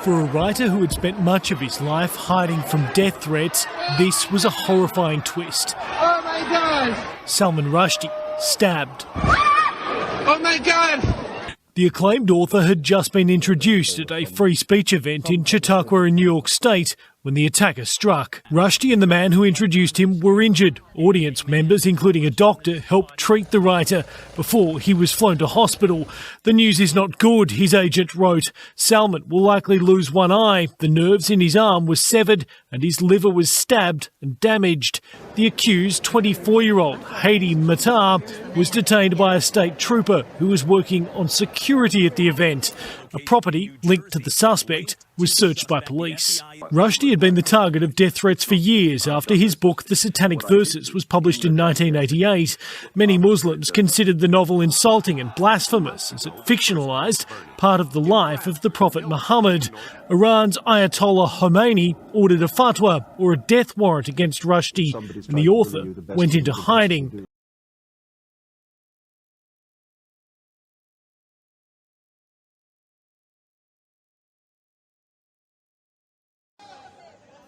For a writer who had spent much of his life hiding from death threats, this was a horrifying twist. Oh my God! Salman Rushdie stabbed. Oh my God! The acclaimed author had just been introduced at a free speech event in Chautauqua in New York State when the attacker struck. Rushdie and the man who introduced him were injured. Audience members, including a doctor, helped treat the writer before he was flown to hospital. The news is not good, his agent wrote. Salman will likely lose one eye. The nerves in his arm were severed and his liver was stabbed and damaged. The accused, 24-year-old Hadi Matar, was detained by a state trooper who was working on security at the event. A property linked to the suspect was searched by police. Rushdie had been the target of death threats for years after his book The Satanic Verses was published in 1988. Many Muslims considered the novel insulting and blasphemous as it fictionalised part of the life of the Prophet Muhammad. Iran's Ayatollah Khomeini ordered a fatwa, or a death warrant, against Rushdie, and the author went into hiding.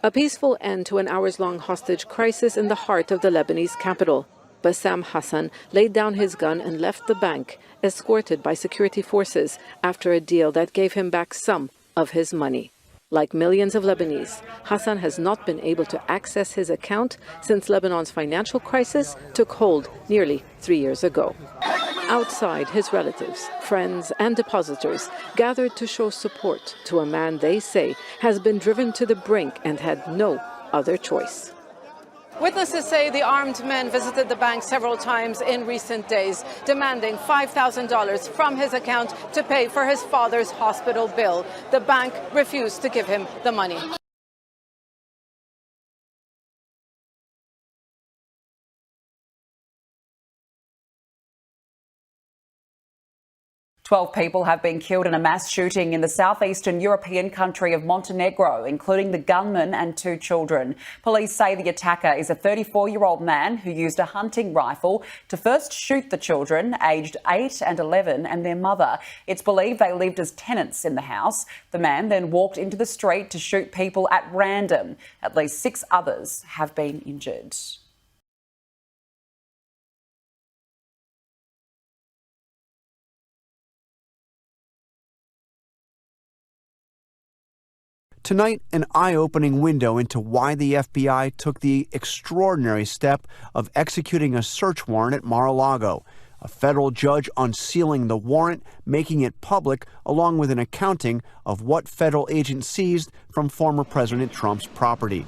A peaceful end to an hours-long hostage crisis in the heart of the Lebanese capital. Bassam Hassan laid down his gun and left the bank, escorted by security forces, after a deal that gave him back some of his money. Like millions of Lebanese, Hassan has not been able to access his account since Lebanon's financial crisis took hold nearly 3 years ago. Outside, his relatives, friends and depositors gathered to show support to a man they say has been driven to the brink and had no other choice. Witnesses say the armed men visited the bank several times in recent days, demanding $5,000 from his account to pay for his father's hospital bill. The bank refused to give him the money. 12 people have been killed in a mass shooting in the southeastern European country of Montenegro, including the gunman and 2 children. Police say the attacker is a 34-year-old man who used a hunting rifle to first shoot the children, aged 8 and 11, and their mother. It's believed they lived as tenants in the house. The man then walked into the street to shoot people at random. At least 6 others have been injured. Tonight, an eye-opening window into why the FBI took the extraordinary step of executing a search warrant at Mar-a-Lago. A federal judge unsealing the warrant, making it public, along with an accounting of what federal agents seized from former President Trump's property.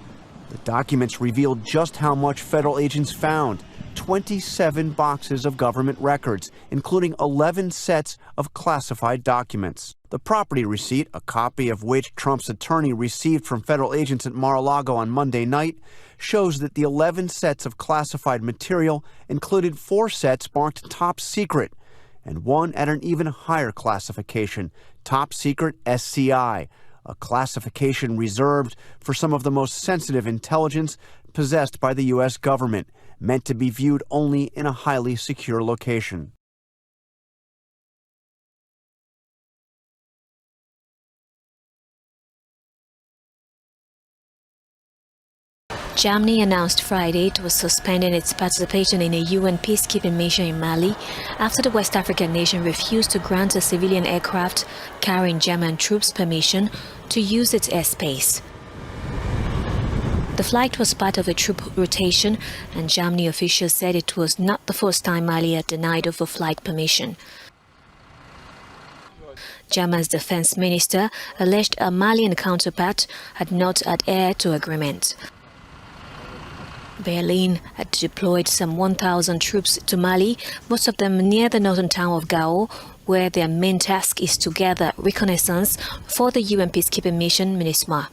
The documents revealed just how much federal agents found: 27 boxes of government records, including 11 sets of classified documents. The property receipt, a copy of which Trump's attorney received from federal agents at Mar-a-Lago on Monday night, shows that the 11 sets of classified material included 4 sets marked top secret and 1 at an even higher classification, top secret SCI, a classification reserved for some of the most sensitive intelligence possessed by the U.S. government, meant to be viewed only in a highly secure location. Germany announced Friday it was suspending its participation in a UN peacekeeping mission in Mali after the West African nation refused to grant a civilian aircraft carrying German troops permission to use its airspace. The flight was part of a troop rotation, and Germany officials said it was not the first time Mali had denied overflight permission. Germany's defense minister alleged a Malian counterpart had not adhered to agreement. Berlin had deployed some 1,000 troops to Mali, most of them near the northern town of Gao, where their main task is to gather reconnaissance for the UN peacekeeping mission MINUSMA.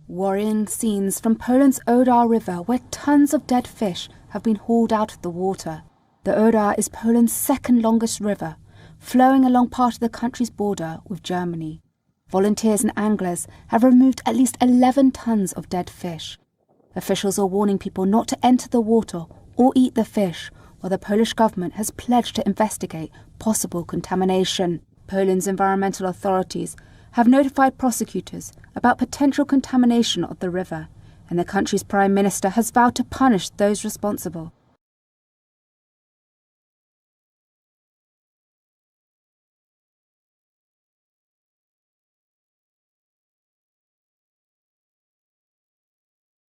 Worrying scenes from Poland's Oder River, where tons of dead fish have been hauled out of the water. The Oder is Poland's second longest river, flowing along part of the country's border with Germany. Volunteers and anglers have removed at least 11 tons of dead fish. Officials are warning people not to enter the water or eat the fish, while the Polish government has pledged to investigate possible contamination. Poland's environmental authorities have notified prosecutors about potential contamination of the river, and the country's prime minister has vowed to punish those responsible.